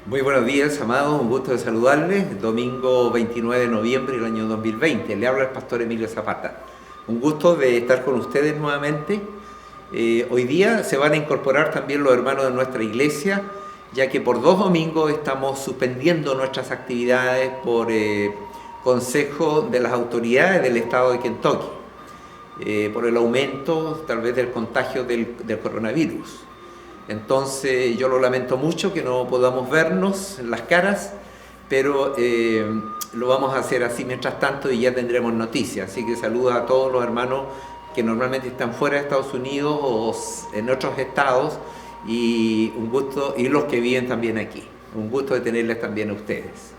Muy buenos días, amados. Un gusto de saludarles. Domingo 29 de noviembre del año 2020. Le habla el pastor Emilio Zapata. Un gusto de estar con ustedes nuevamente. Hoy día se van a incorporar también los hermanos de nuestra iglesia, ya que por 2 domingos estamos suspendiendo nuestras actividades por consejo de las autoridades del estado de Kentucky, por el aumento tal vez del contagio del coronavirus. Entonces yo lo lamento mucho que no podamos vernos en las caras, pero lo vamos a hacer así mientras tanto y ya tendremos noticias. Así que saludo a todos los hermanos que normalmente están fuera de Estados Unidos o en otros estados, y un gusto, y los que viven también aquí. Un gusto de tenerles también a ustedes.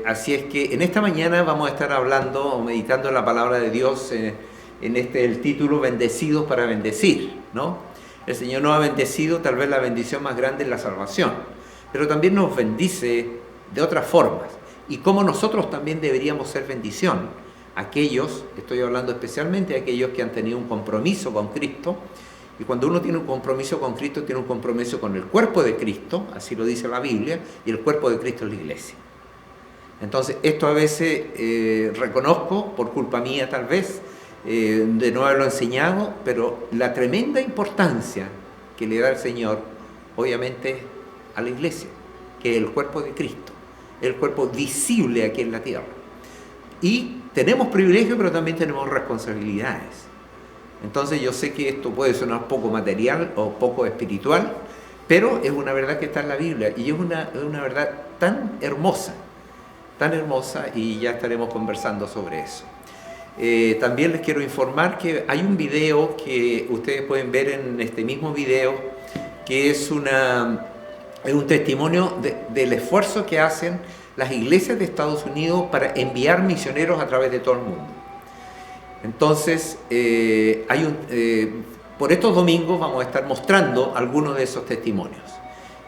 Así es que en esta mañana vamos a estar hablando o meditando en la palabra de Dios en el título Bendecidos para bendecir, ¿no? El Señor nos ha bendecido, tal vez la bendición más grande es la salvación, pero también nos bendice de otras formas. Y cómo nosotros también deberíamos ser bendición. Aquellos, estoy hablando especialmente de aquellos que han tenido un compromiso con Cristo, y cuando uno tiene un compromiso con Cristo, tiene un compromiso con el cuerpo de Cristo, así lo dice la Biblia, y el cuerpo de Cristo es la iglesia. Entonces, esto a veces reconozco, por culpa mía tal vez, de no haberlo enseñado, pero la tremenda importancia que le da el Señor, obviamente, a la iglesia, que es el cuerpo de Cristo, el cuerpo visible aquí en la tierra. Y tenemos privilegios, pero también tenemos responsabilidades. Entonces yo sé que esto puede sonar poco material o poco espiritual, pero es una verdad que está en la Biblia, y es una verdad tan hermosa, y ya estaremos conversando sobre eso. También les quiero informar que hay un video que ustedes pueden ver en este mismo video, que es un testimonio del esfuerzo que hacen las iglesias de Estados Unidos para enviar misioneros a través de todo el mundo. Entonces, por estos domingos vamos a estar mostrando algunos de esos testimonios.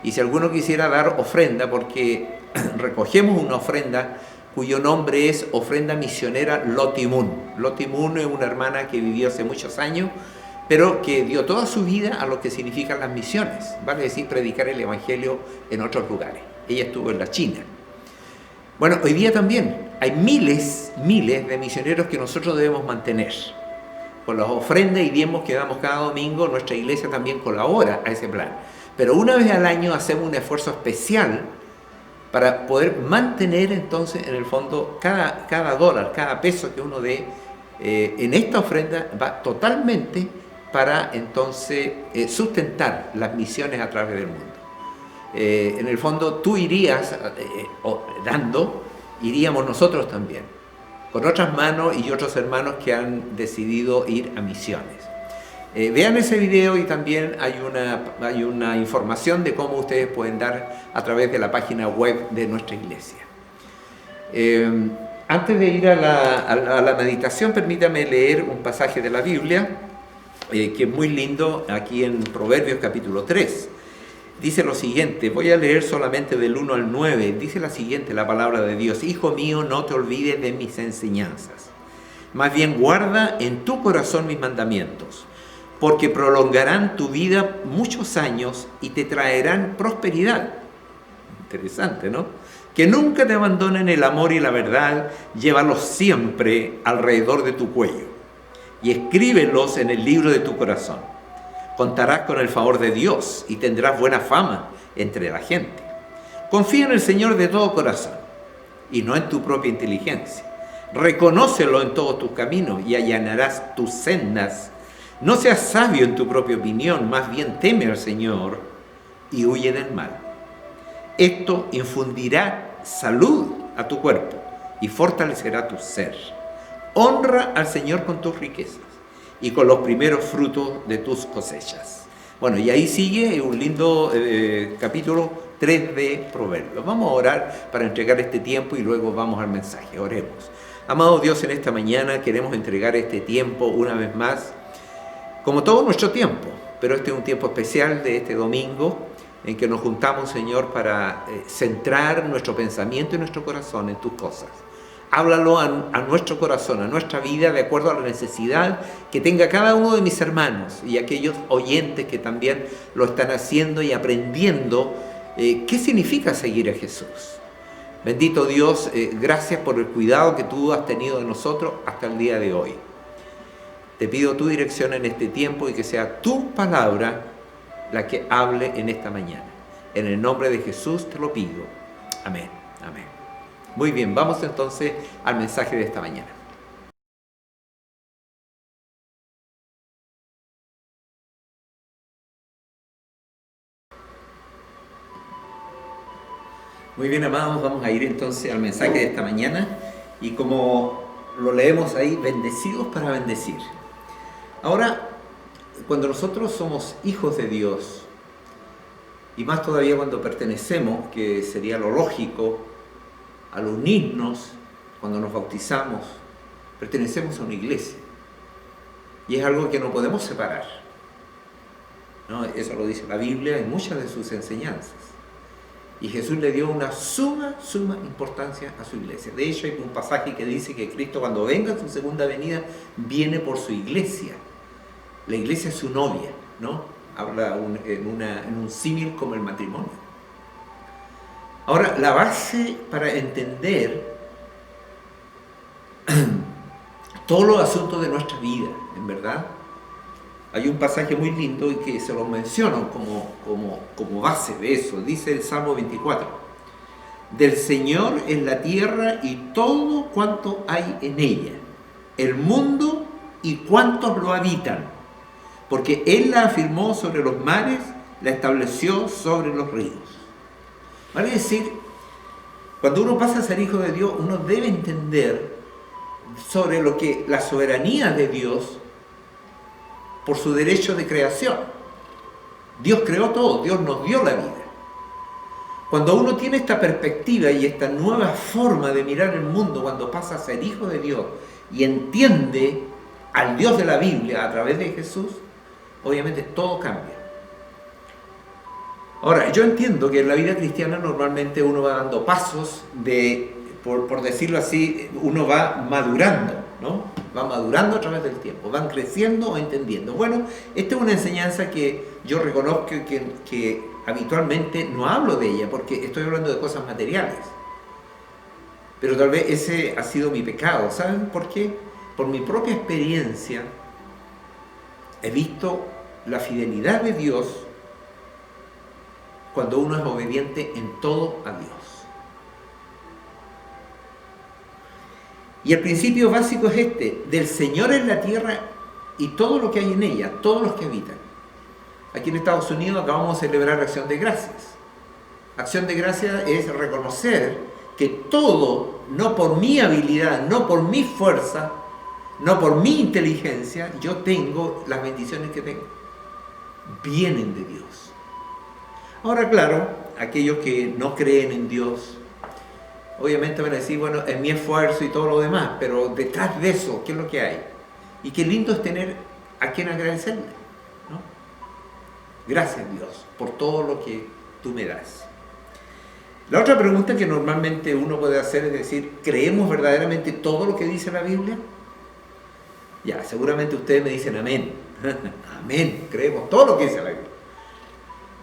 Y si alguno quisiera dar ofrenda, porque recogemos una ofrenda cuyo nombre es Ofrenda Misionera Lottie Moon. Lottie Moon es una hermana que vivió hace muchos años, pero que dio toda su vida a lo que significan las misiones, vale decir, predicar el evangelio en otros lugares. Ella estuvo en la China. Bueno, hoy día también hay miles de misioneros que nosotros debemos mantener. Con las ofrendas y diezmos que damos cada domingo, nuestra iglesia también colabora a ese plan. Pero una vez al año hacemos un esfuerzo especial para poder mantener entonces en el fondo cada dólar, cada peso que uno dé en esta ofrenda va totalmente para entonces sustentar las misiones a través del mundo. En el fondo tú irías dando, iríamos nosotros también, con otras manos y otros hermanos que han decidido ir a misiones. Vean ese video, y también hay una información de cómo ustedes pueden dar a través de la página web de nuestra iglesia. Antes de ir a la meditación, permítame leer un pasaje de la Biblia que es muy lindo, aquí en Proverbios capítulo 3. Dice lo siguiente, voy a leer solamente del 1 al 9, dice la siguiente, la palabra de Dios: Hijo mío, no te olvides de mis enseñanzas, más bien guarda en tu corazón mis mandamientos, porque prolongarán tu vida muchos años y te traerán prosperidad. Interesante, ¿no? Que nunca te abandonen el amor y la verdad, llévalos siempre alrededor de tu cuello y escríbelos en el libro de tu corazón. Contarás con el favor de Dios y tendrás buena fama entre la gente. Confía en el Señor de todo corazón y no en tu propia inteligencia. Reconócelo en todos tus caminos y allanarás tus sendas. No seas sabio en tu propia opinión, más bien teme al Señor y huye del mal. Esto infundirá salud a tu cuerpo y fortalecerá tu ser. Honra al Señor con tus riquezas y con los primeros frutos de tus cosechas. Bueno, y ahí sigue un lindo capítulo 3 de Proverbios. Vamos a orar para entregar este tiempo y luego vamos al mensaje. Oremos. Amado Dios, en esta mañana queremos entregar este tiempo una vez más, como todo nuestro tiempo, pero este es un tiempo especial de este domingo en que nos juntamos, Señor, para centrar nuestro pensamiento y nuestro corazón en tus cosas. Háblalo a nuestro corazón, a nuestra vida, de acuerdo a la necesidad que tenga cada uno de mis hermanos y aquellos oyentes que también lo están haciendo y aprendiendo ¿Qué significa seguir a Jesús? Bendito Dios, gracias por el cuidado que tú has tenido de nosotros hasta el día de hoy. Te pido tu dirección en este tiempo y que sea tu palabra la que hable en esta mañana. En el nombre de Jesús te lo pido. Amén. Amén. Muy bien, vamos entonces al mensaje de esta mañana. Muy bien, amados, vamos a ir entonces al mensaje de esta mañana y como lo leemos ahí, bendecidos para bendecir. Ahora, cuando nosotros somos hijos de Dios, y más todavía cuando pertenecemos, que sería lo lógico, al unirnos, cuando nos bautizamos, pertenecemos a una iglesia. Y es algo que no podemos separar, ¿no? Eso lo dice la Biblia en muchas de sus enseñanzas. Y Jesús le dio una suma importancia a su iglesia. De hecho, hay un pasaje que dice que Cristo, cuando venga en su segunda venida, viene por su iglesia. La iglesia es su novia, ¿no? Habla en un símil como el matrimonio. Ahora, la base para entender todos los asuntos de nuestra vida, en verdad, hay un pasaje muy lindo y que se lo menciono como base de eso. Dice el Salmo 24: del Señor es la tierra y todo cuanto hay en ella, el mundo y cuantos lo habitan, porque Él la afirmó sobre los mares, la estableció sobre los ríos. Vale decir, cuando uno pasa a ser hijo de Dios, uno debe entender sobre lo que la soberanía de Dios por su derecho de creación. Dios creó todo, Dios nos dio la vida. Cuando uno tiene esta perspectiva y esta nueva forma de mirar el mundo, cuando pasa a ser hijo de Dios y entiende al Dios de la Biblia a través de Jesús, obviamente todo cambia. Ahora, yo entiendo que en la vida cristiana normalmente uno va dando pasos por decirlo así, uno va madurando, ¿no? Va madurando a través del tiempo, van creciendo o entendiendo. Bueno, esta es una enseñanza que yo reconozco que habitualmente no hablo de ella, porque estoy hablando de cosas materiales. Pero tal vez ese ha sido mi pecado. ¿Saben por qué? Por mi propia experiencia he visto la fidelidad de Dios cuando uno es obediente en todo a Dios. Y el principio básico es este: del Señor es la tierra y todo lo que hay en ella, todos los que habitan. Aquí en Estados Unidos acabamos de celebrar Acción de Gracias. Acción de Gracias es reconocer que todo, no por mi habilidad, no por mi fuerza, no por mi inteligencia, yo tengo las bendiciones que tengo. Vienen de Dios. Ahora, claro, aquellos que no creen en Dios, obviamente van a decir, bueno, es mi esfuerzo y todo lo demás, pero detrás de eso, ¿qué es lo que hay? Y qué lindo es tener a quien agradecerle, ¿no? Gracias, Dios, por todo lo que tú me das. La otra pregunta que normalmente uno puede hacer es decir, ¿creemos verdaderamente todo lo que dice la Biblia? Ya, seguramente ustedes me dicen amén. Amén, creemos todo lo que dice la Biblia.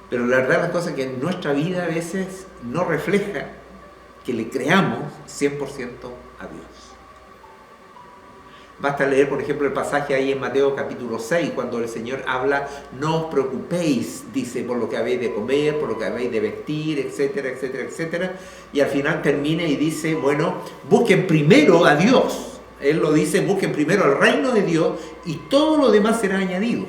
Pero la verdad las cosas que en nuestra vida a veces no refleja que le creamos 100% a Dios. Basta leer, por ejemplo, el pasaje ahí en Mateo capítulo 6, cuando el Señor habla, no os preocupéis, dice, por lo que habéis de comer, por lo que habéis de vestir, etcétera, etcétera, etcétera. Y al final termina y dice, bueno, busquen primero a Dios. Él lo dice, busquen primero el reino de Dios y todo lo demás será añadido.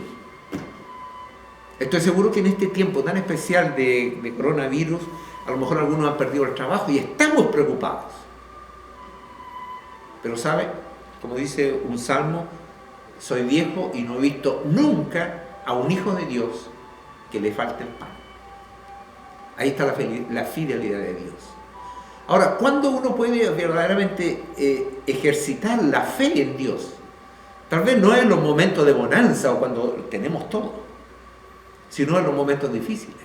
Estoy seguro que en este tiempo tan especial de coronavirus, a lo mejor algunos han perdido el trabajo y estamos preocupados. Pero ¿sabe? Como dice un salmo, soy viejo y no he visto nunca a un hijo de Dios que le falte el pan. Ahí está la fidelidad de Dios. Ahora, ¿cuándo uno puede verdaderamente ejercitar la fe en Dios? Tal vez no en los momentos de bonanza o cuando tenemos todo, sino en los momentos difíciles.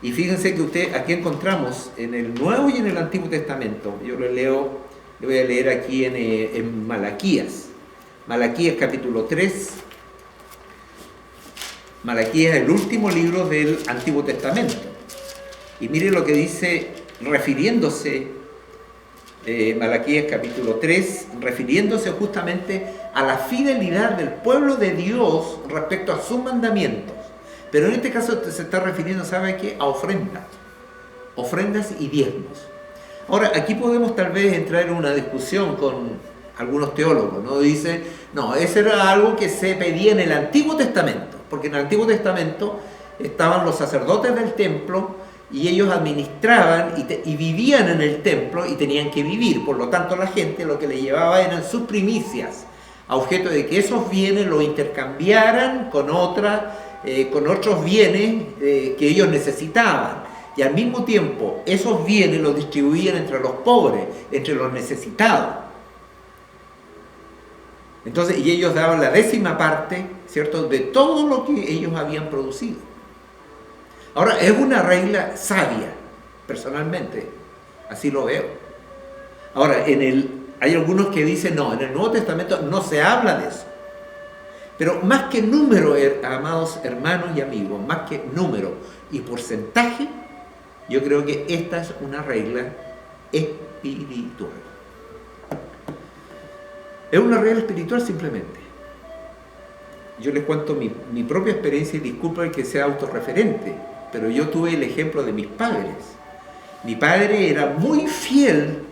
Y fíjense que aquí encontramos en el Nuevo y en el Antiguo Testamento, yo le voy a leer aquí en Malaquías. Malaquías capítulo 3. Malaquías es el último libro del Antiguo Testamento. Y mire lo que dice, refiriéndose, Malaquías capítulo 3, refiriéndose justamente a la fidelidad del pueblo de Dios respecto a sus mandamientos. Pero en este caso se está refiriendo, ¿sabe qué? A ofrendas y diezmos. Ahora, aquí podemos tal vez entrar en una discusión con algunos teólogos, ¿no? Dicen, no, eso era algo que se pedía en el Antiguo Testamento, porque en el Antiguo Testamento estaban los sacerdotes del templo y ellos administraban y vivían en el templo y tenían que vivir. Por lo tanto, la gente lo que le llevaba eran sus primicias, a objeto de que esos bienes los intercambiaran con otros bienes que ellos necesitaban. Y al mismo tiempo, esos bienes los distribuían entre los pobres, entre los necesitados. Entonces, y ellos daban la 10ª parte, ¿cierto?, de todo lo que ellos habían producido. Ahora, es una regla sabia, personalmente, así lo veo. Ahora, hay algunos que dicen, no, en el Nuevo Testamento no se habla de eso. Pero más que número, amados hermanos y amigos, más que número y porcentaje, yo creo que esta es una regla espiritual. Es una regla espiritual simplemente. Yo les cuento mi propia experiencia y disculpen que sea autorreferente, pero yo tuve el ejemplo de mis padres. Mi padre era muy fiel,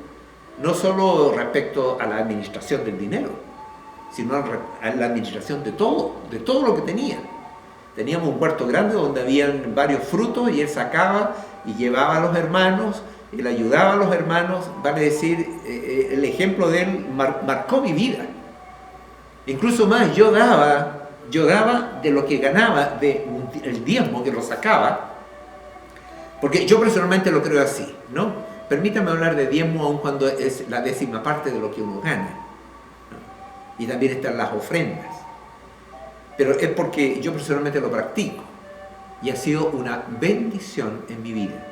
no solo respecto a la administración del dinero, sino a la administración de todo lo que tenía. Teníamos un huerto grande donde habían varios frutos y él sacaba y llevaba a los hermanos, él ayudaba a los hermanos, vale decir, el ejemplo de él marcó mi vida. Incluso más, yo daba de lo que ganaba, el diezmo que lo sacaba, porque yo personalmente lo creo así, ¿no? Permítame hablar de diezmo aun cuando es la 10ª parte de lo que uno gana, ¿no? Y también están las ofrendas. Pero es porque yo personalmente lo practico y ha sido una bendición en mi vida.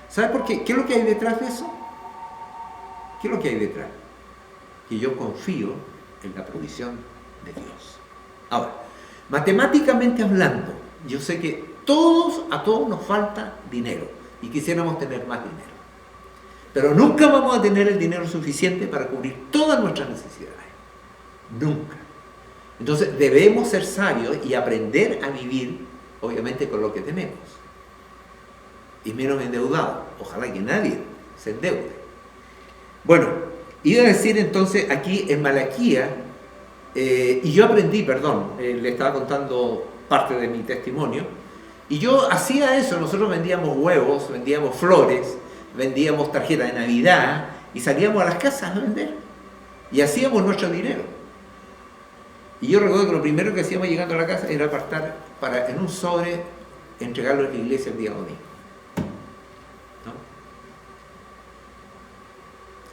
¿Sabe por qué? ¿Qué es lo que hay detrás de eso? ¿Qué es lo que hay detrás? Que yo confío en la provisión de Dios. Ahora, matemáticamente hablando, yo sé que a todos nos falta dinero y quisiéramos tener más dinero. Pero nunca vamos a tener el dinero suficiente para cubrir todas nuestras necesidades. Nunca. Entonces debemos ser sabios y aprender a vivir, obviamente, con lo que tenemos. Y menos endeudados. Ojalá que nadie se endeude. Bueno, iba a decir entonces aquí en Malaquías, y yo aprendí, le estaba contando parte de mi testimonio, y yo hacía eso. Nosotros vendíamos huevos, vendíamos flores, vendíamos tarjetas de Navidad, y salíamos a las casas a vender. Y hacíamos nuestro dinero. Y yo recuerdo que lo primero que hacíamos llegando a la casa era apartar para en un sobre entregarlo en la iglesia el día domingo. ¿No?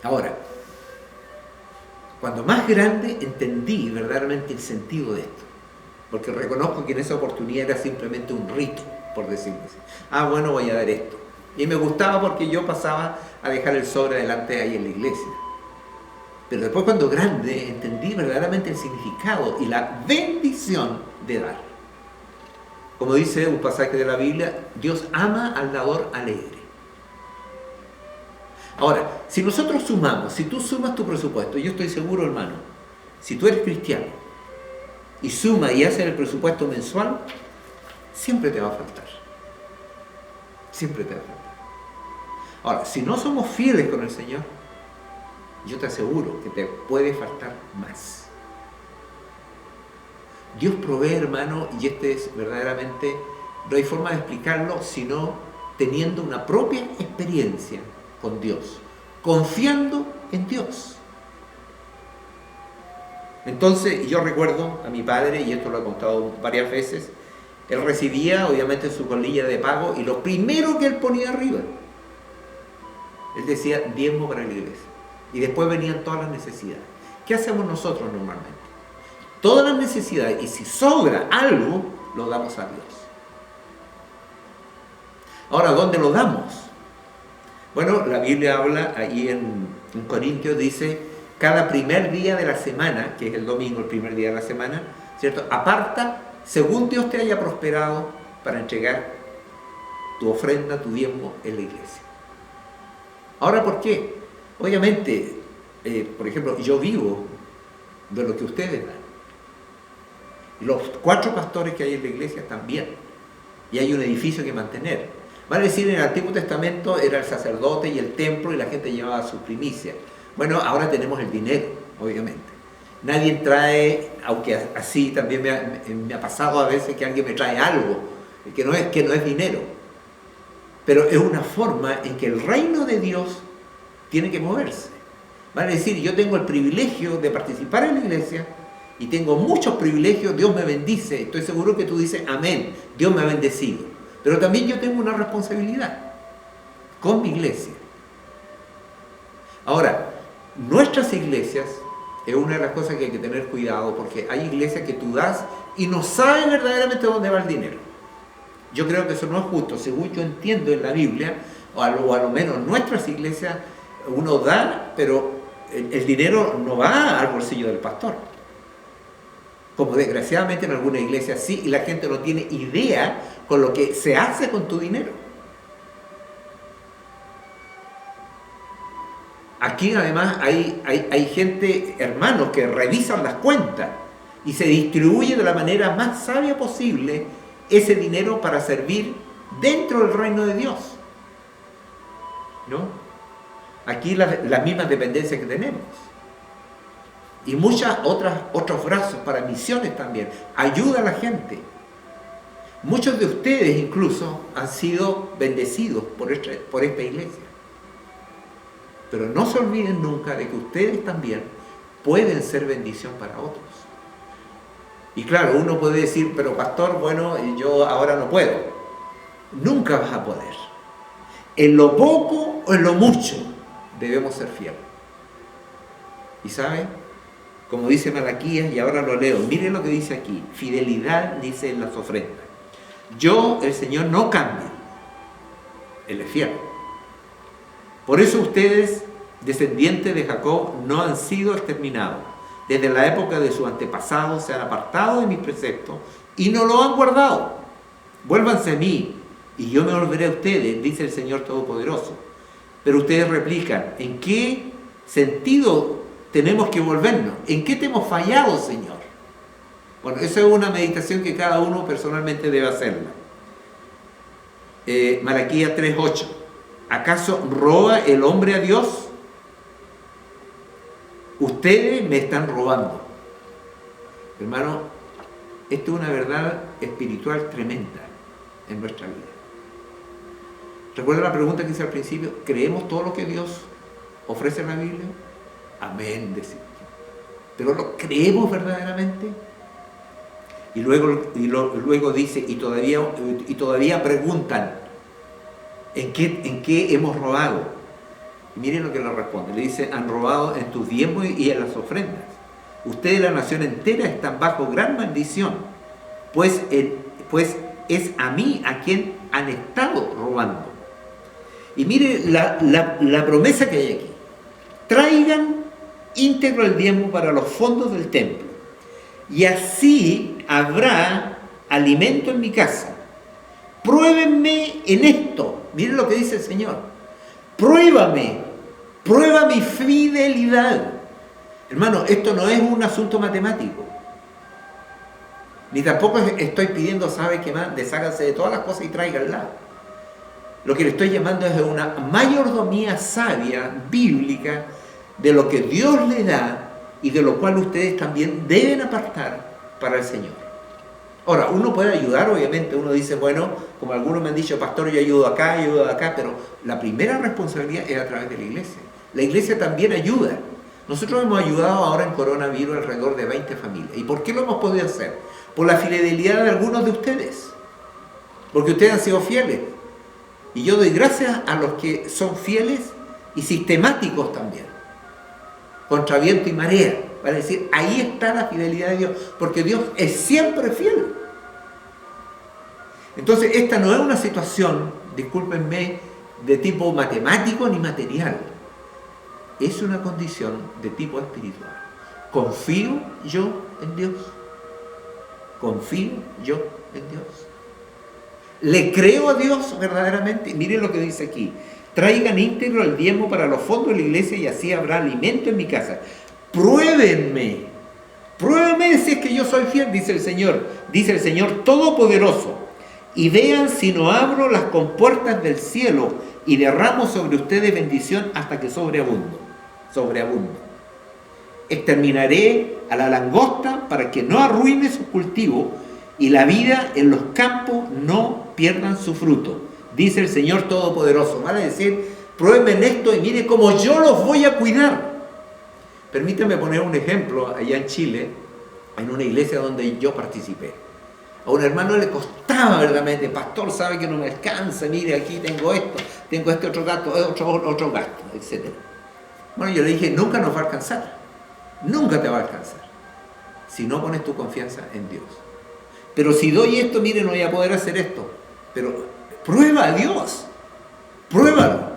Ahora, cuando más grande entendí verdaderamente el sentido de esto, porque reconozco que en esa oportunidad era simplemente un rito, por decirlo así. Ah, bueno, voy a dar esto. Y me gustaba porque yo pasaba a dejar el sobre adelante ahí en la iglesia. Pero después, cuando grande, entendí verdaderamente el significado y la bendición de dar. Como dice un pasaje de la Biblia, Dios ama al dador alegre. Ahora, si nosotros sumamos, si tú sumas tu presupuesto, yo estoy seguro, hermano, si tú eres cristiano y sumas y haces el presupuesto mensual, siempre te va a faltar. Siempre te va a faltar. Ahora, si no somos fieles con el Señor, yo te aseguro que te puede faltar más. Dios provee, hermano, y este es verdaderamente, no hay forma de explicarlo sino teniendo una propia experiencia con Dios, confiando en Dios. Entonces, yo recuerdo a mi padre, y esto lo he contado varias veces, él recibía obviamente su colilla de pago y lo primero que él ponía arriba, él decía diezmo para la iglesia. Y después venían todas las necesidades. ¿Qué hacemos nosotros normalmente? Todas las necesidades, y si sobra algo, lo damos a Dios. Ahora, ¿dónde lo damos? Bueno, la Biblia habla ahí en Corintios, dice, cada primer día de la semana, que es el domingo, el primer día de la semana, ¿cierto? Aparta, según Dios te haya prosperado, para entregar tu ofrenda, tu diezmo en la iglesia. Ahora, ¿por qué? Obviamente, por ejemplo, yo vivo de lo que ustedes dan. Los 4 pastores que hay en la iglesia también. Y hay un edificio que mantener. Van a decir, en el Antiguo Testamento era el sacerdote y el templo y la gente llevaba su primicia. Bueno, ahora tenemos el dinero, obviamente. Nadie trae, aunque así también me ha pasado a veces que alguien me trae algo, que no es dinero. Pero es una forma en que el reino de Dios tiene que moverse. Van a decir, yo tengo el privilegio de participar en la iglesia y tengo muchos privilegios, Dios me bendice. Estoy seguro que tú dices, amén, Dios me ha bendecido. Pero también yo tengo una responsabilidad con mi iglesia. Ahora, nuestras iglesias es una de las cosas que hay que tener cuidado, porque hay iglesias que tú das y no sabes verdaderamente dónde va el dinero. Yo creo que eso no es justo. Según yo entiendo en la Biblia, o a lo menos en nuestras iglesias, uno da, pero el dinero no va al bolsillo del pastor. Como desgraciadamente en algunas iglesias sí, y la gente no tiene idea con lo que se hace con tu dinero. Aquí además hay gente, hermanos, que revisan las cuentas y se distribuye de la manera más sabia posible ese dinero para servir dentro del reino de Dios, ¿no? Aquí las mismas dependencias que tenemos. Y muchas otros brazos para misiones también. Ayuda a la gente. Muchos de ustedes incluso han sido bendecidos por esta iglesia. Pero no se olviden nunca de que ustedes también pueden ser bendición para otros. Y claro, uno puede decir, pero pastor, bueno, yo ahora no puedo. Nunca vas a poder. En lo poco o en lo mucho debemos ser fieles. ¿Y saben? Como dice Malaquías, y ahora lo leo, miren lo que dice aquí, fidelidad dice en las ofrendas. Yo, el Señor, no cambio. Él es fiel. Por eso ustedes, descendientes de Jacob, no han sido exterminados. Desde la época de sus antepasados se han apartado de mis preceptos y no lo han guardado. Vuélvanse a mí y yo me volveré a ustedes, dice el Señor Todopoderoso. Pero ustedes replican, ¿en qué sentido tenemos que volvernos? ¿En qué te hemos fallado, Señor? Bueno, esa es una meditación que cada uno personalmente debe hacerla. Malaquías 3:8. ¿Acaso roba el hombre a Dios? Ustedes me están robando. Hermano, esto es una verdad espiritual tremenda en nuestra vida. ¿Recuerda la pregunta que hice al principio? ¿Creemos todo lo que Dios ofrece en la Biblia? Amén, decimos. ¿Pero lo creemos verdaderamente? Y luego dice, y todavía preguntan, ¿en qué hemos robado? Y miren lo que le responde. Le dice, han robado en tus diezmos y en las ofrendas. Ustedes, la nación entera, están bajo gran maldición, pues es a mí a quien han estado robando. Y mire la promesa que hay aquí. Traigan íntegro el diezmo para los fondos del templo, y así habrá alimento en mi casa. Pruébenme en esto. Miren lo que dice el Señor. Prueba mi fidelidad. Hermano, esto no es un asunto matemático. Ni tampoco estoy pidiendo, ¿sabe qué más? Desháganse de todas las cosas y tráiganlas. Lo que le estoy llamando es una mayordomía sabia, bíblica, de lo que Dios le da y de lo cual ustedes también deben apartar para el Señor. Ahora, uno puede ayudar, obviamente, uno dice, bueno, como algunos me han dicho, pastor, yo ayudo acá, pero la primera responsabilidad es a través de la iglesia. La iglesia también ayuda. Nosotros hemos ayudado ahora en coronavirus alrededor de 20 familias. ¿Y por qué lo hemos podido hacer? Por la fidelidad de algunos de ustedes. Porque ustedes han sido fieles. Y yo doy gracias a los que son fieles y sistemáticos también. Contra viento y marea. Para decir, ahí está la fidelidad de Dios. Porque Dios es siempre fiel. Entonces, esta no es una situación, discúlpenme, de tipo matemático ni material. Es una condición de tipo espiritual. ¿Confío yo en Dios? ¿Confío yo en Dios? ¿Le creo a Dios verdaderamente? Miren lo que dice aquí. Traigan íntegro el diezmo para los fondos de la iglesia y así habrá alimento en mi casa. Pruébenme. Pruébenme si es que yo soy fiel, dice el Señor Todopoderoso. Y vean si no abro las compuertas del cielo y derramo sobre ustedes bendición hasta que sobreabundo. Exterminaré a la langosta para que no arruine sus cultivos y la vida en los campos no pierdan su fruto, dice el Señor Todopoderoso. Vale decir, prueben esto y miren cómo yo los voy a cuidar. Permítanme poner un ejemplo allá en Chile, en una iglesia donde yo participé. A un hermano le costaba verdaderamente, pastor, sabe que no me alcanza, mire, aquí tengo este otro gasto, otro gasto, etc. Bueno, yo le dije, nunca nos va a alcanzar, nunca te va a alcanzar, si no pones tu confianza en Dios. Pero si doy esto, mire, no voy a poder hacer esto. Pero prueba a Dios, pruébalo.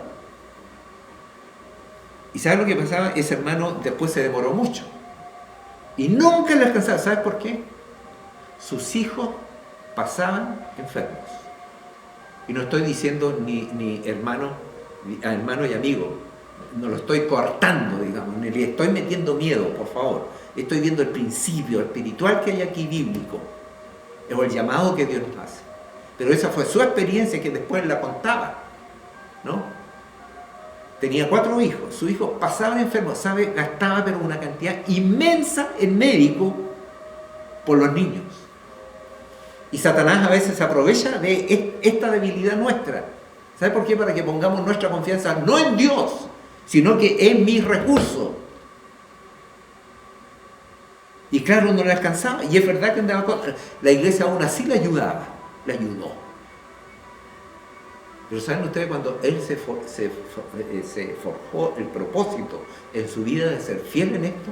¿Y sabes lo que pasaba? Ese hermano después se demoró mucho y nunca le alcanzaba. ¿Sabes por qué? Sus hijos pasaban enfermos. Y no estoy diciendo ni hermano y amigo, no lo estoy coartando, digamos, ni le estoy metiendo miedo, por favor. Estoy viendo el principio espiritual que hay aquí bíblico, o el llamado que Dios nos hace. Pero esa fue su experiencia que después la contaba, ¿no? Tenía 4 hijos, sus hijos pasaban enfermos, ¿sabe? Gastaba pero una cantidad inmensa en médico por los niños. Y Satanás a veces se aprovecha de esta debilidad nuestra. ¿Sabe por qué? Para que pongamos nuestra confianza no en Dios, sino que en mis recursos. Y claro, no le alcanzaba. Y es verdad que andaba la iglesia aún así le ayudaba, le ayudó. Pero ¿saben ustedes cuando él se forjó el propósito en su vida de ser fiel en esto?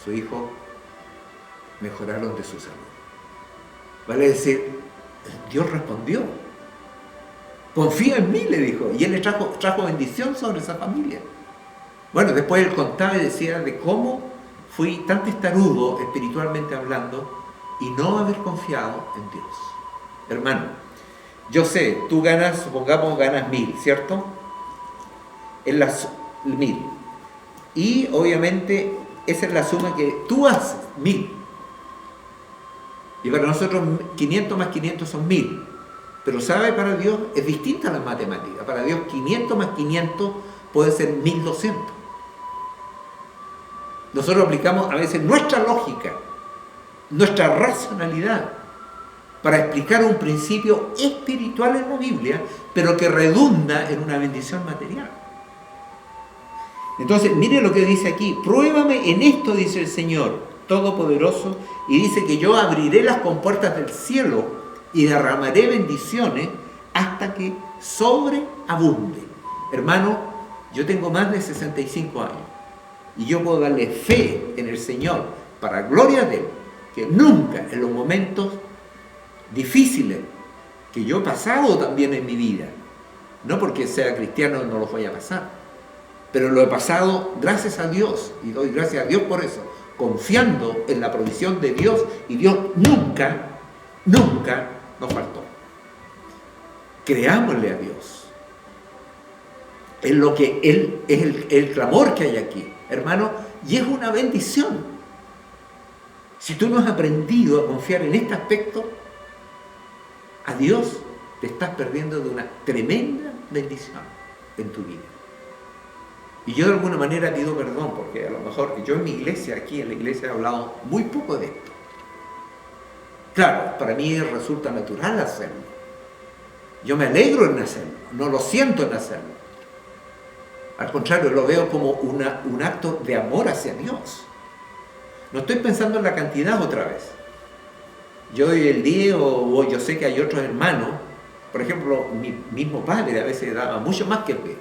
Su hijo mejoraron de su salud. Vale decir, Dios respondió. Confía en mí, le dijo. Y él le trajo bendición sobre esa familia. Bueno, después él contaba y decía de cómo fui tan testarudo espiritualmente hablando y no haber confiado en Dios. Hermano, yo sé, tú ganas, supongamos ganas 1.000, ¿cierto? En las 1.000. Y obviamente esa es la suma que tú haces, 1.000. Y para nosotros 500 más 500 son 1.000. Pero ¿sabe? Para Dios es distinta la matemática. Para Dios 500 más 500 puede ser 1.200. Nosotros aplicamos a veces nuestra lógica, nuestra racionalidad, para explicar un principio espiritual en la Biblia, pero que redunda en una bendición material. Entonces, mire lo que dice aquí, pruébame en esto, dice el Señor Todopoderoso, y dice que yo abriré las compuertas del cielo y derramaré bendiciones hasta que sobreabunde. Hermano, yo tengo más de 65 años y yo puedo darle fe en el Señor, para gloria de Él, que nunca en los momentos difíciles que yo he pasado también en mi vida, no porque sea cristiano no los voy a pasar, pero lo he pasado gracias a Dios y doy gracias a Dios por eso, confiando en la provisión de Dios, y Dios nunca nos faltó. Creámosle a Dios. Es lo que Él es el clamor que hay aquí, hermano, y es una bendición. Si tú no has aprendido a confiar en este aspecto, a Dios te estás perdiendo de una tremenda bendición en tu vida. Y yo de alguna manera pido perdón, porque a lo mejor yo en mi iglesia, aquí en la iglesia, he hablado muy poco de esto. Claro, para mí resulta natural hacerlo. Yo me alegro en hacerlo, no lo siento en hacerlo. Al contrario, lo veo como un acto de amor hacia Dios. No estoy pensando en la cantidad otra vez. Yo doy el 10 o yo sé que hay otros hermanos, por ejemplo, mi mismo padre a veces daba mucho más que el 10.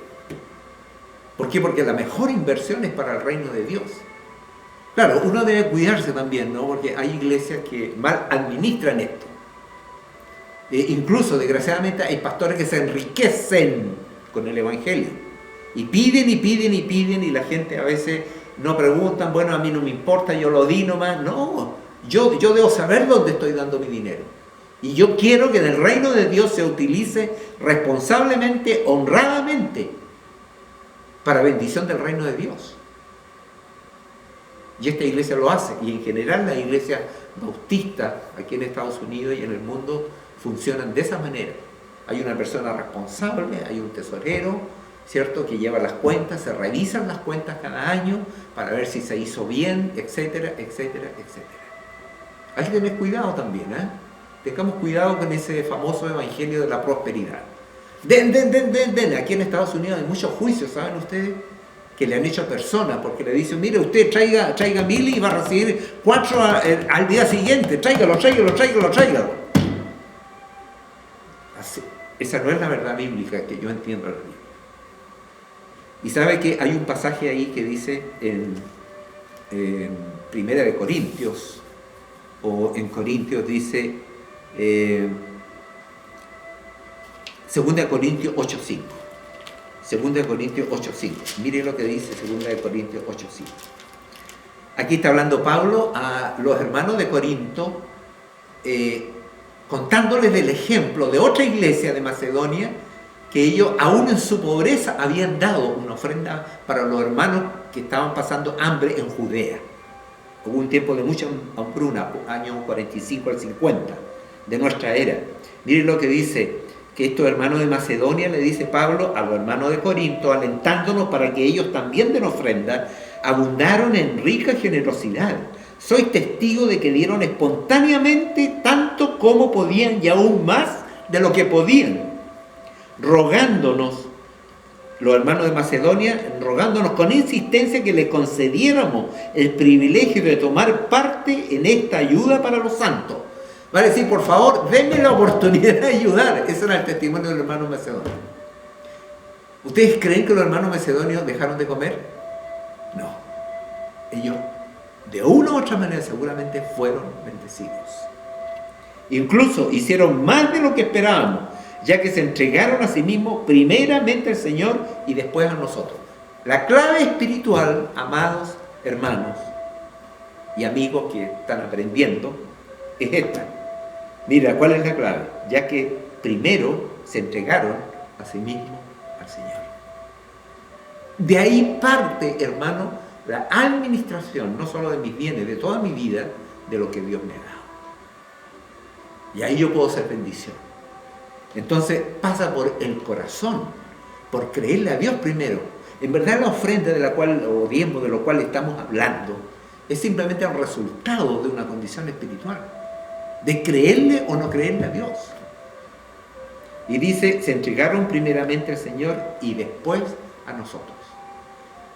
¿Por qué? Porque la mejor inversión es para el reino de Dios. Claro, uno debe cuidarse también, ¿no? Porque hay iglesias que mal administran esto. Incluso, desgraciadamente, hay pastores que se enriquecen con el evangelio. Y piden y piden y piden, y la gente a veces no preguntan, bueno, a mí no me importa, yo lo di nomás. No, yo debo saber dónde estoy dando mi dinero. Y yo quiero que en el reino de Dios se utilice responsablemente, honradamente, para bendición del reino de Dios. Y esta iglesia lo hace. Y en general las iglesias bautistas aquí en Estados Unidos y en el mundo funcionan de esa manera. Hay una persona responsable, hay un tesorero, ¿cierto?, que lleva las cuentas, se revisan las cuentas cada año para ver si se hizo bien, etcétera, etcétera, etcétera. Hay que tener cuidado también, ¿eh? Tengamos cuidado con ese famoso evangelio de la prosperidad. Den. Aquí en Estados Unidos hay muchos juicios, ¿saben ustedes? Que le han hecho a personas porque le dicen, mire, usted traiga 1000 y va a recibir 4 al día siguiente. Tráigalo. Así. Esa no es la verdad bíblica que yo entiendo la Biblia. Y sabe que hay un pasaje ahí que dice en Primera de Corintios, o en Corintios dice, 2 Corintios 8:5. 2 Corintios 8:5. Mire lo que dice 2 Corintios 8:5. Aquí está hablando Pablo a los hermanos de Corinto, contándoles del ejemplo de otra iglesia de Macedonia, que ellos, aún en su pobreza, habían dado una ofrenda para los hermanos que estaban pasando hambre en Judea. Hubo un tiempo de mucha hambruna, años 45 al 50 de nuestra era. Miren lo que dice, que estos hermanos de Macedonia, le dice Pablo a los hermanos de Corinto, alentándonos para que ellos también den ofrenda, abundaron en rica generosidad. Soy testigo de que dieron espontáneamente tanto como podían y aún más de lo que podían, rogándonos, los hermanos de Macedonia, rogándonos con insistencia que les concediéramos el privilegio de tomar parte en esta ayuda para los santos. Va a decir, por favor, denme la oportunidad de ayudar. Ese era el testimonio de los hermanos macedonios. ¿Ustedes creen que los hermanos macedonios dejaron de comer? No. Ellos, de una u otra manera, seguramente fueron bendecidos. Incluso hicieron más de lo que esperábamos, ya que se entregaron a sí mismos primeramente al Señor y después a nosotros. La clave espiritual, amados hermanos y amigos que están aprendiendo, es esta. Mira, ¿cuál es la clave? Ya que primero se entregaron a sí mismos al Señor. De ahí parte, hermano, la administración, no solo de mis bienes, de toda mi vida, de lo que Dios me ha dado. Y ahí yo puedo ser bendición. Entonces pasa por el corazón, por creerle a Dios primero. En verdad la ofrenda de la cual, o diezmo de lo cual estamos hablando, es simplemente el resultado de una condición espiritual, de creerle o no creerle a Dios. Y dice, se entregaron primeramente al Señor y después a nosotros.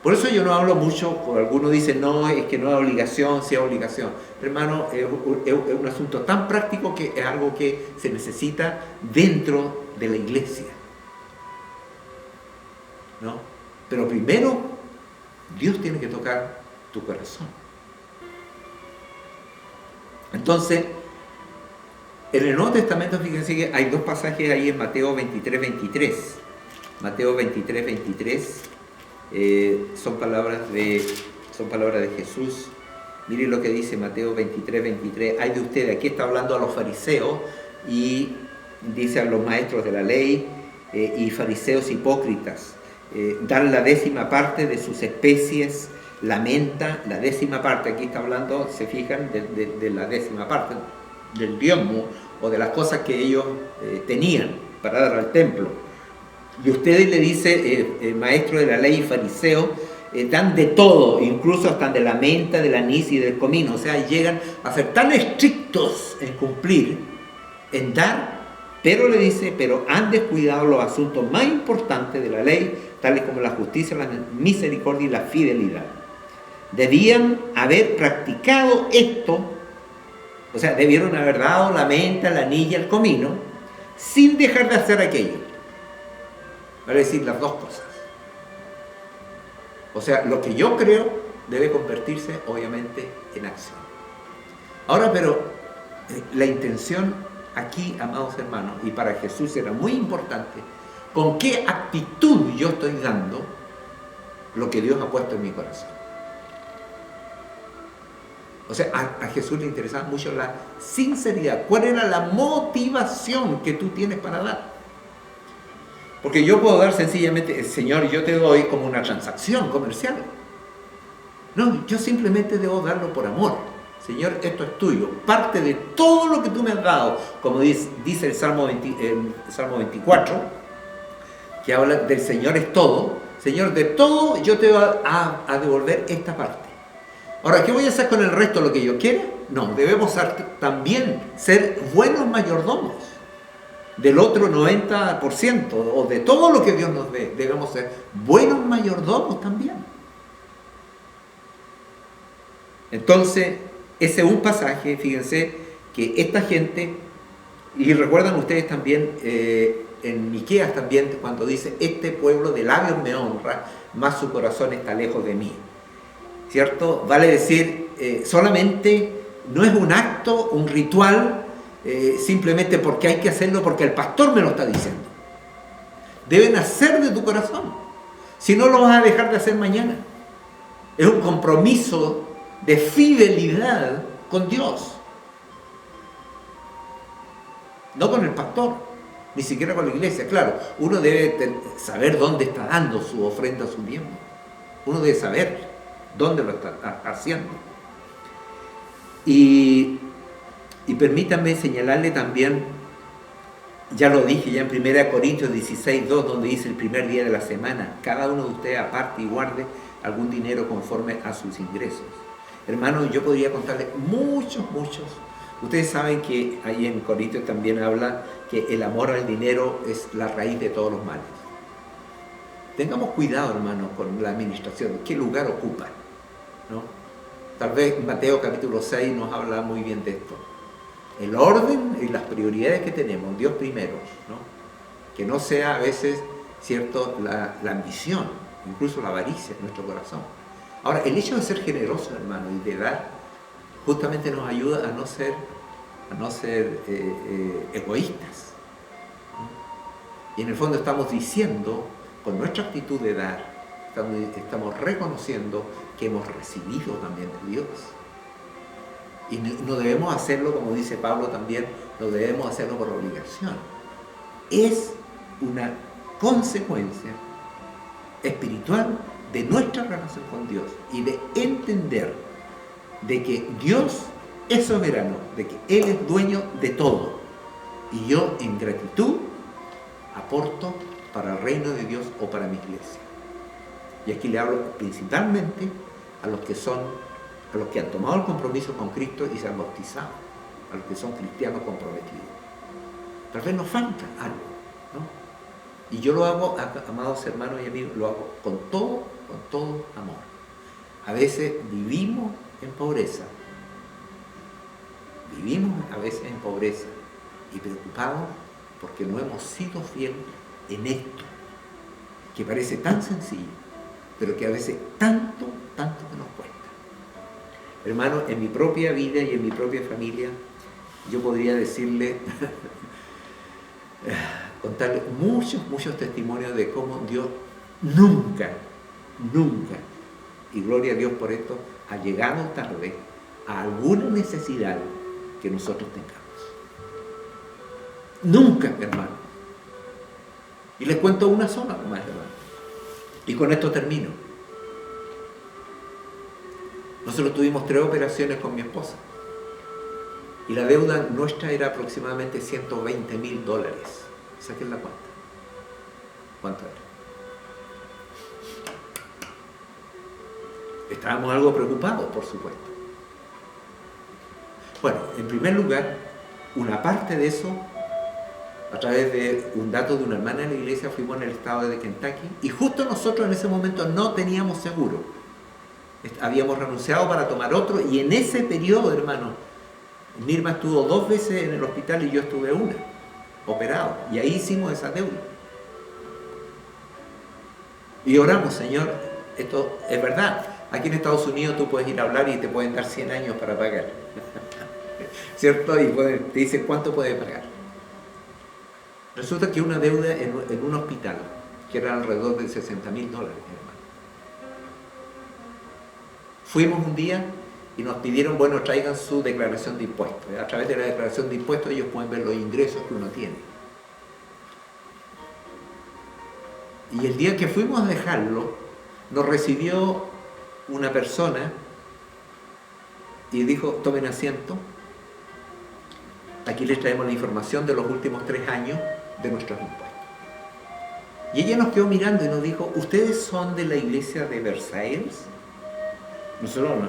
Por eso yo no hablo mucho, algunos dicen, no, es que no es obligación, sí es obligación. Hermano, es un asunto tan práctico que es algo que se necesita dentro de la iglesia, ¿no? Pero primero, Dios tiene que tocar tu corazón. Entonces, en el Nuevo Testamento, fíjense que hay dos pasajes ahí en Mateo 23:23. Mateo 23:23 son palabras de Jesús. Miren lo que dice Mateo 23:23. Hay de ustedes, aquí está hablando a los fariseos y dice a los maestros de la ley y fariseos hipócritas. Dan la 10ª parte de sus especies, lamenta la 10ª parte. Aquí está hablando, se fijan, de la 10ª parte del diezmo o de las cosas que ellos tenían para dar al templo. Y ustedes, le dice maestro de la ley y fariseo, dan de todo, incluso hasta de la menta, del anís y del comino. O sea, llegan a ser tan estrictos en cumplir, en dar, pero le dice, pero han descuidado los asuntos más importantes de la ley, tales como la justicia, la misericordia y la fidelidad. Debían haber practicado esto, o sea, debieron haber dado la menta, la anís y el comino, sin dejar de hacer aquello. Vale decir las dos cosas. O sea, lo que yo creo debe convertirse, obviamente, en acción. Ahora, pero la intención aquí, amados hermanos, y para Jesús era muy importante, con qué actitud yo estoy dando lo que Dios ha puesto en mi corazón. O sea, a Jesús le interesaba mucho la sinceridad. ¿Cuál era la motivación que tú tienes para dar? Porque yo puedo dar sencillamente, Señor, yo te doy como una transacción comercial. No, yo simplemente debo darlo por amor. Señor, esto es tuyo. Parte de todo lo que tú me has dado, como dice el Salmo 24, que habla del Señor es todo. Señor, de todo yo te voy a devolver esta parte. Ahora, ¿qué voy a hacer con el resto de lo que yo quiera? No, debemos también ser buenos mayordomos del otro 90% o de todo lo que Dios nos dé. Debemos ser buenos mayordomos también. Entonces, ese es un pasaje, fíjense, que esta gente, y recuerdan ustedes también en Miqueas también, cuando dice, este pueblo de labios me honra, mas su corazón está lejos de mí. ¿Cierto? Vale decir, solamente no es un acto, un ritual, simplemente porque hay que hacerlo, porque el pastor me lo está diciendo. Debe nacer de tu corazón. Si no, lo vas a dejar de hacer mañana. Es un compromiso de fidelidad con Dios. No con el pastor, ni siquiera con la iglesia. Claro, uno debe saber dónde está dando su ofrenda, su diezmo. Uno debe saber dónde lo está haciendo. Y permítanme señalarle también, ya lo dije ya en 1 Corintios 16:2, donde dice el primer día de la semana, cada uno de ustedes aparte y guarde algún dinero conforme a sus ingresos. Hermanos, yo podría contarles muchos. Ustedes saben que ahí en Corintios también habla que el amor al dinero es la raíz de todos los males. Tengamos cuidado, hermanos, con la administración, qué lugar ocupa, ¿no? Tal vez Mateo capítulo 6 nos habla muy bien de esto. El orden y las prioridades que tenemos, Dios primero, ¿no? Que no sea a veces, ¿cierto?, la ambición, incluso la avaricia en nuestro corazón. Ahora, el hecho de ser generoso, hermano, y de dar, justamente nos ayuda a no ser egoístas, ¿no? Y en el fondo estamos diciendo, con nuestra actitud de dar, estamos reconociendo que hemos recibido también de Dios. Y no debemos hacerlo, como dice Pablo también, no debemos hacerlo por obligación. Es una consecuencia espiritual de nuestra relación con Dios y de entender de que Dios es soberano, de que Él es dueño de todo. Y yo en gratitud aporto para el reino de Dios o para mi iglesia. Y aquí le hablo principalmente a los que han tomado el compromiso con Cristo y se han bautizado, a los que son cristianos comprometidos. Tal vez nos falta algo, ¿no? Y yo lo hago, amados hermanos y amigos, lo hago con todo amor. A veces vivimos en pobreza. Vivimos a veces en pobreza y preocupados porque no hemos sido fieles en esto, que parece tan sencillo, pero que a veces tanto que nos cuesta. Hermano, en mi propia vida y en mi propia familia, yo podría decirle, contarle muchos testimonios de cómo Dios nunca, y gloria a Dios por esto, ha llegado tarde a alguna necesidad que nosotros tengamos. Nunca, hermano. Y les cuento una sola nomás, hermano. Y con esto termino. Nosotros tuvimos 3 operaciones con mi esposa. Y la deuda nuestra era aproximadamente $120,000. Saquen la cuenta. ¿Cuánto era? Estábamos algo preocupados, por supuesto. Bueno, en primer lugar, una parte de eso, a través de un dato de una hermana de la iglesia, fuimos en el estado de Kentucky y justo nosotros en ese momento no teníamos seguro. Habíamos renunciado para tomar otro y en ese periodo, hermano, Mirma estuvo 2 veces en el hospital y yo estuve una, operado. Y ahí hicimos esa deuda. Y oramos, Señor, esto es verdad. Aquí en Estados Unidos tú puedes ir a hablar y te pueden dar 100 años para pagar. ¿Cierto? Y te dicen cuánto puedes pagar. Resulta que una deuda en un hospital, que era alrededor de $60,000, hermano. Fuimos un día y nos pidieron, bueno, traigan su declaración de impuestos. A través de la declaración de impuestos ellos pueden ver los ingresos que uno tiene. Y el día que fuimos a dejarlo, nos recibió una persona y dijo, tomen asiento, aquí les traemos la información de los últimos 3 años de nuestros impuestos. Y ella nos quedó mirando y nos dijo, ¿ustedes son de la iglesia de Versailles? Nosotros no.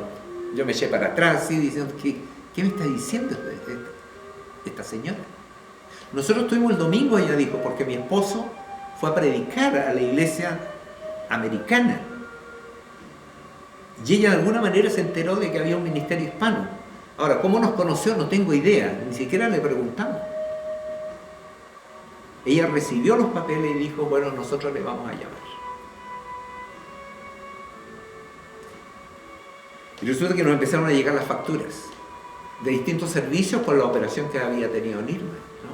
Yo me eché para atrás y diciendo, ¿qué me está diciendo esta señora? Nosotros estuvimos el domingo, ella dijo, porque mi esposo fue a predicar a la iglesia americana. Y ella de alguna manera se enteró de que había un ministerio hispano. Ahora, ¿cómo nos conoció? No tengo idea, ni siquiera le preguntamos. Ella recibió los papeles y dijo, bueno, nosotros le vamos a llamar. Y resulta que nos empezaron a llegar las facturas de distintos servicios por la operación que había tenido Nirma, ¿no?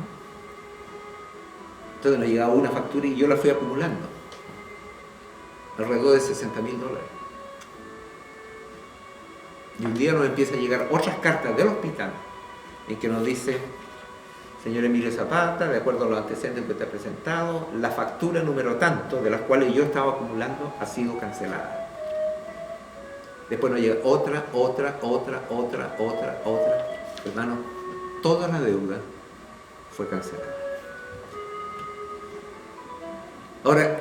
Entonces nos llegaba una factura y yo la fui acumulando, alrededor de $60,000. Y un día nos empieza a llegar otras cartas del hospital en que nos dice, señor Emilio Zapata, de acuerdo a los antecedentes que usted ha presentado, la factura número tanto, de las cuales yo estaba acumulando, ha sido cancelada. Después nos llega otra. Hermano, toda la deuda fue cancelada. Ahora,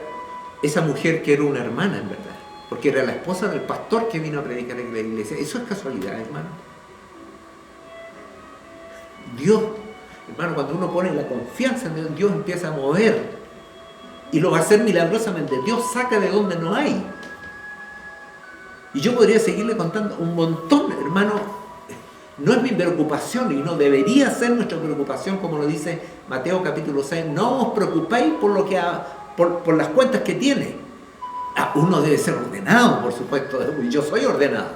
esa mujer que era una hermana, en verdad, porque era la esposa del pastor que vino a predicar en la iglesia, eso es casualidad, hermano. Dios, hermano, cuando uno pone la confianza en Dios, Dios empieza a mover y lo va a hacer milagrosamente. Dios saca de donde no hay. Y yo podría seguirle contando un montón, hermano. No es mi preocupación y no debería ser nuestra preocupación, como lo dice Mateo capítulo 6. No os preocupéis por las cuentas que tiene. Uno debe ser ordenado, por supuesto. Yo soy ordenado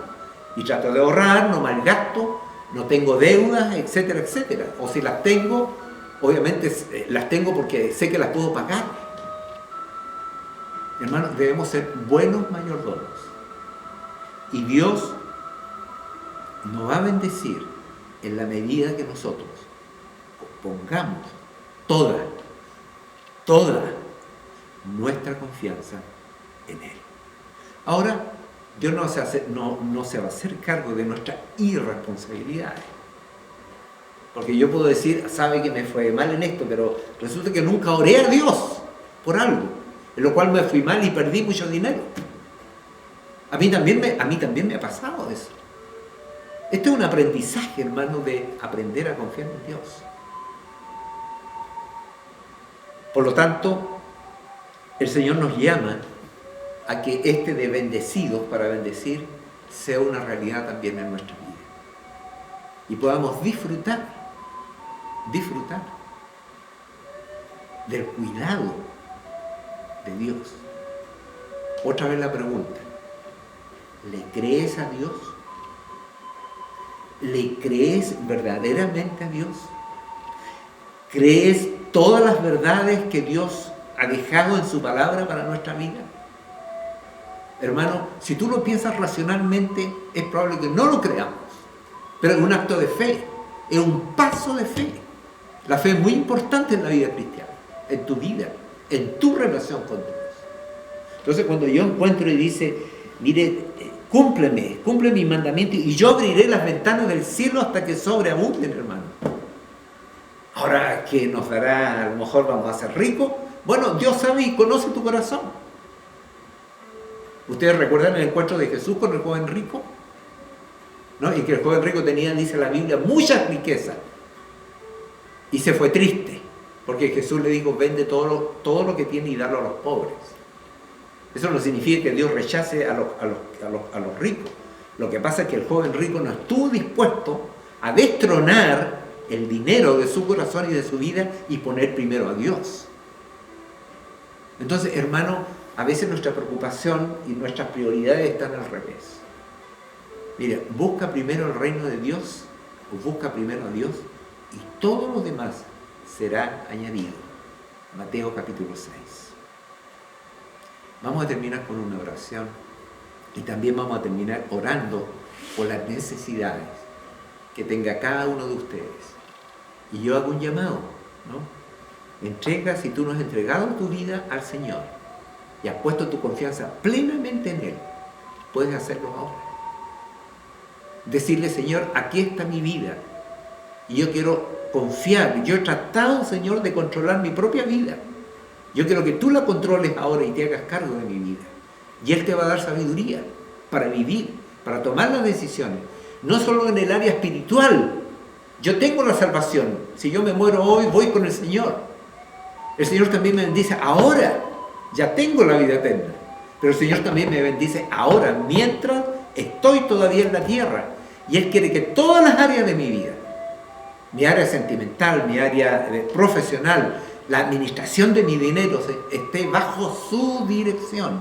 y trato de ahorrar, no malgasto, no tengo deudas, etcétera, etcétera. O si las tengo, obviamente las tengo porque sé que las puedo pagar. Hermano, debemos ser buenos mayordomos. Y Dios nos va a bendecir en la medida que nosotros pongamos toda nuestra confianza en Él. Ahora, Dios no se va a hacer cargo de nuestras irresponsabilidades. Porque yo puedo decir, sabe que me fue mal en esto, pero resulta que nunca oré a Dios por algo, en lo cual me fui mal y perdí mucho dinero. A mí también me ha pasado eso. Esto es un aprendizaje, hermano, de aprender a confiar en Dios. Por lo tanto, el Señor nos llama a que este de bendecidos para bendecir sea una realidad también en nuestra vida. Y podamos disfrutar del cuidado de Dios. Otra vez la pregunta. ¿Le crees a Dios? ¿Le crees verdaderamente a Dios? ¿Crees todas las verdades que Dios ha dejado en su palabra para nuestra vida? Hermano, si tú lo piensas racionalmente, es probable que no lo creamos, pero es un acto de fe, es un paso de fe. La fe es muy importante en la vida cristiana, en tu vida, en tu relación con Dios. Entonces, cuando yo encuentro y dice, mire, cumple mi mandamiento y yo abriré las ventanas del cielo hasta que sobreabunden, hermano. Ahora, ¿qué nos dará? A lo mejor vamos a ser ricos. Bueno, Dios sabe y conoce tu corazón. ¿Ustedes recuerdan el encuentro de Jesús con el joven rico? ¿No? Y que el joven rico tenía, dice la Biblia, muchas riquezas. Y se fue triste, porque Jesús le dijo, vende todo lo que tiene y dalo a los pobres. Eso no significa que Dios rechace a los ricos. Lo que pasa es que el joven rico no estuvo dispuesto a destronar el dinero de su corazón y de su vida y poner primero a Dios. Entonces, hermano, a veces nuestra preocupación y nuestras prioridades están al revés. Mira, busca primero el reino de Dios, o busca primero a Dios, y todo lo demás será añadido. Mateo capítulo 6. Vamos a terminar con una oración y también vamos a terminar orando por las necesidades que tenga cada uno de ustedes. Y yo hago un llamado, ¿no? Entrega, si tú no has entregado tu vida al Señor y has puesto tu confianza plenamente en Él, puedes hacerlo ahora. Decirle, Señor, aquí está mi vida y yo quiero confiar. Yo he tratado, Señor, de controlar mi propia vida. Yo quiero que tú la controles ahora y te hagas cargo de mi vida. Y Él te va a dar sabiduría para vivir, para tomar las decisiones. No solo en el área espiritual. Yo tengo la salvación. Si yo me muero hoy, voy con el Señor. El Señor también me bendice ahora. Ya tengo la vida eterna. Pero el Señor también me bendice ahora, mientras estoy todavía en la tierra. Y Él quiere que todas las áreas de mi vida, mi área sentimental, mi área profesional, la administración de mi dinero, esté bajo su dirección.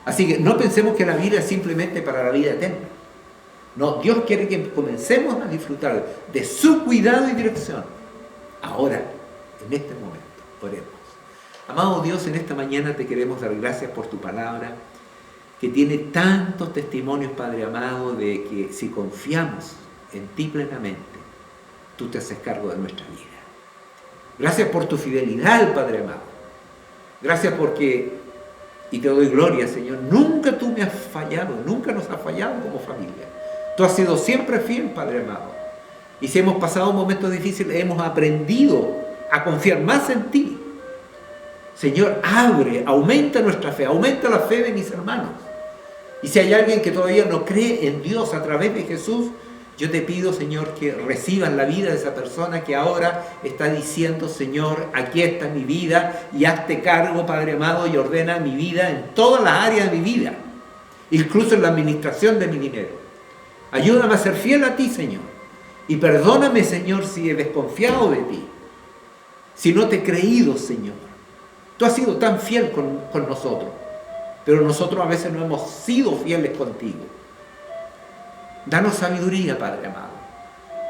Así que no pensemos que la vida es simplemente para la vida eterna. No, Dios quiere que comencemos a disfrutar de su cuidado y dirección. Ahora, en este momento, oremos. Amado Dios, en esta mañana te queremos dar gracias por tu palabra, que tiene tantos testimonios, Padre amado, de que si confiamos en ti plenamente, tú te haces cargo de nuestra vida. Gracias por tu fidelidad, Padre amado. Gracias porque, y te doy gloria, Señor, nunca tú me has fallado, nunca nos has fallado como familia. Tú has sido siempre fiel, Padre amado. Y si hemos pasado momentos difíciles, hemos aprendido a confiar más en ti. Señor, aumenta nuestra fe, aumenta la fe de mis hermanos. Y si hay alguien que todavía no cree en Dios a través de Jesús, yo te pido, Señor, que reciban la vida de esa persona que ahora está diciendo, Señor, aquí está mi vida y hazte cargo, Padre amado, y ordena mi vida en todas las áreas de mi vida, incluso en la administración de mi dinero. Ayúdame a ser fiel a ti, Señor, y perdóname, Señor, si he desconfiado de ti, si no te he creído, Señor. Tú has sido tan fiel con nosotros, pero nosotros a veces no hemos sido fieles contigo. Danos sabiduría, Padre amado.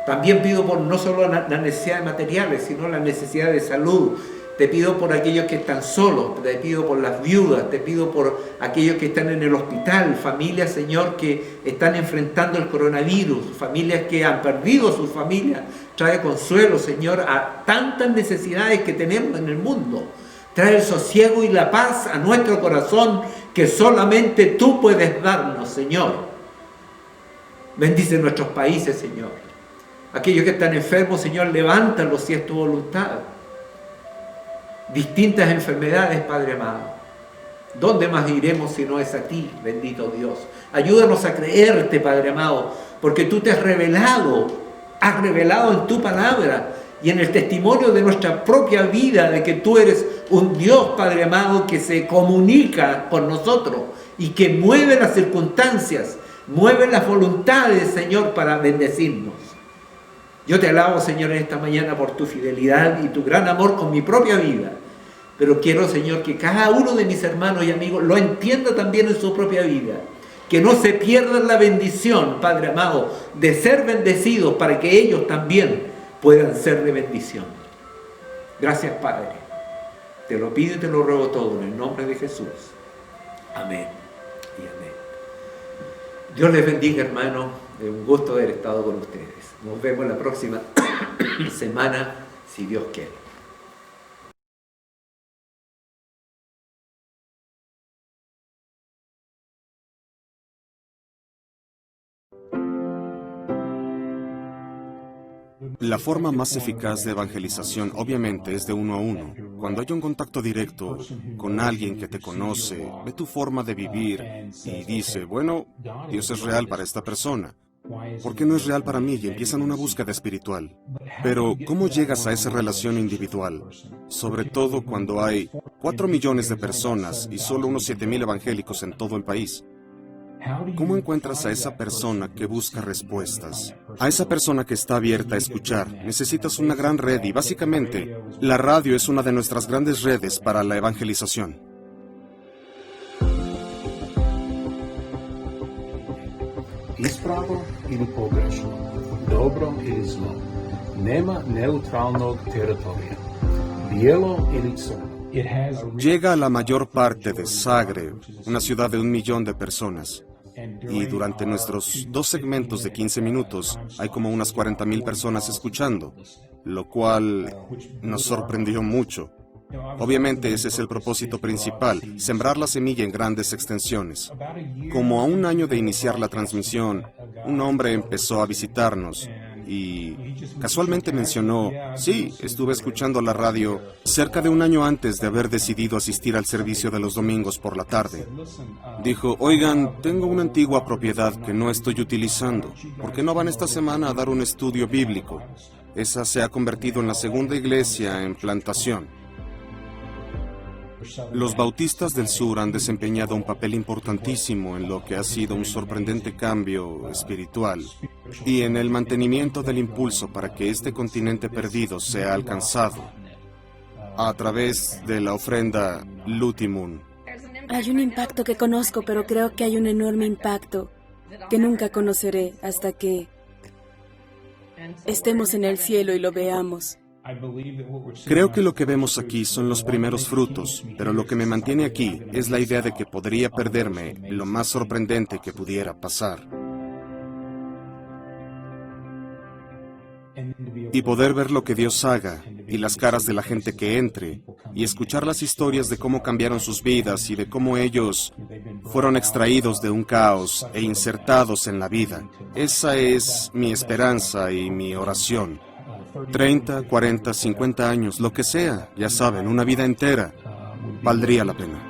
También pido por no solo las necesidades materiales, sino la necesidad de salud. Te pido por aquellos que están solos, te pido por las viudas, te pido por aquellos que están en el hospital, familias, Señor, que están enfrentando el coronavirus, familias que han perdido sus familias. Trae consuelo, Señor, a tantas necesidades que tenemos en el mundo. Trae el sosiego y la paz a nuestro corazón que solamente tú puedes darnos, Señor. Bendice nuestros países, Señor. Aquellos que están enfermos, Señor, levántalos si es tu voluntad. Distintas enfermedades, Padre amado. ¿Dónde más iremos si no es a ti, bendito Dios? Ayúdanos a creerte, Padre amado, porque tú te has revelado en tu palabra y en el testimonio de nuestra propia vida de que tú eres un Dios, Padre amado, que se comunica con nosotros y que mueve las circunstancias, mueve las voluntades, Señor, para bendecirnos. Yo te alabo, Señor, en esta mañana por tu fidelidad y tu gran amor con mi propia vida. Pero quiero, Señor, que cada uno de mis hermanos y amigos lo entienda también en su propia vida. Que no se pierdan la bendición, Padre amado, de ser bendecidos para que ellos también puedan ser de bendición. Gracias, Padre. Te lo pido y te lo ruego todo en el nombre de Jesús. Amén y amén. Dios les bendiga, hermanos. Es un gusto haber estado con ustedes. Nos vemos la próxima semana, si Dios quiere. La forma más eficaz de evangelización obviamente es de uno a uno. Cuando hay un contacto directo con alguien que te conoce, ve tu forma de vivir y dice, bueno, Dios es real para esta persona. ¿Por qué no es real para mí? Y empiezan una búsqueda espiritual. Pero, ¿cómo llegas a esa relación individual? Sobre todo cuando hay 4 millones de personas y solo unos 7,000 evangélicos en todo el país. ¿Cómo encuentras a esa persona que busca respuestas? A esa persona que está abierta a escuchar. Necesitas una gran red y básicamente la radio es una de nuestras grandes redes para la evangelización. Ispravno ili pogrešno, dobro ili zlo, nema neutralnog teritorija, bijelo ili crno. Llega a la mayor parte de Zagreb, una ciudad de 1 millón de personas. Y durante nuestros 2 segmentos de 15 minutos hay como unas 40,000 personas escuchando, lo cual nos sorprendió mucho. Obviamente ese es el propósito principal, sembrar la semilla en grandes extensiones. Como a un año de iniciar la transmisión, un hombre empezó a visitarnos y casualmente mencionó, sí, estuve escuchando la radio cerca de un año antes de haber decidido asistir al servicio de los domingos por la tarde. Dijo, oigan, tengo una antigua propiedad que no estoy utilizando. ¿Por qué no van esta semana a dar un estudio bíblico? Esa se ha convertido en la segunda iglesia en plantación. Los bautistas del sur han desempeñado un papel importantísimo en lo que ha sido un sorprendente cambio espiritual y en el mantenimiento del impulso para que este continente perdido sea alcanzado a través de la ofrenda Lutimun. Hay un impacto que conozco, pero creo que hay un enorme impacto que nunca conoceré hasta que estemos en el cielo y lo veamos. Creo que lo que vemos aquí son los primeros frutos, pero lo que me mantiene aquí es la idea de que podría perderme lo más sorprendente que pudiera pasar. Y poder ver lo que Dios haga, y las caras de la gente que entre, y escuchar las historias de cómo cambiaron sus vidas y de cómo ellos fueron extraídos de un caos e insertados en la vida. Esa es mi esperanza y mi oración. 30, 40, 50 años, lo que sea, ya saben, una vida entera, valdría la pena.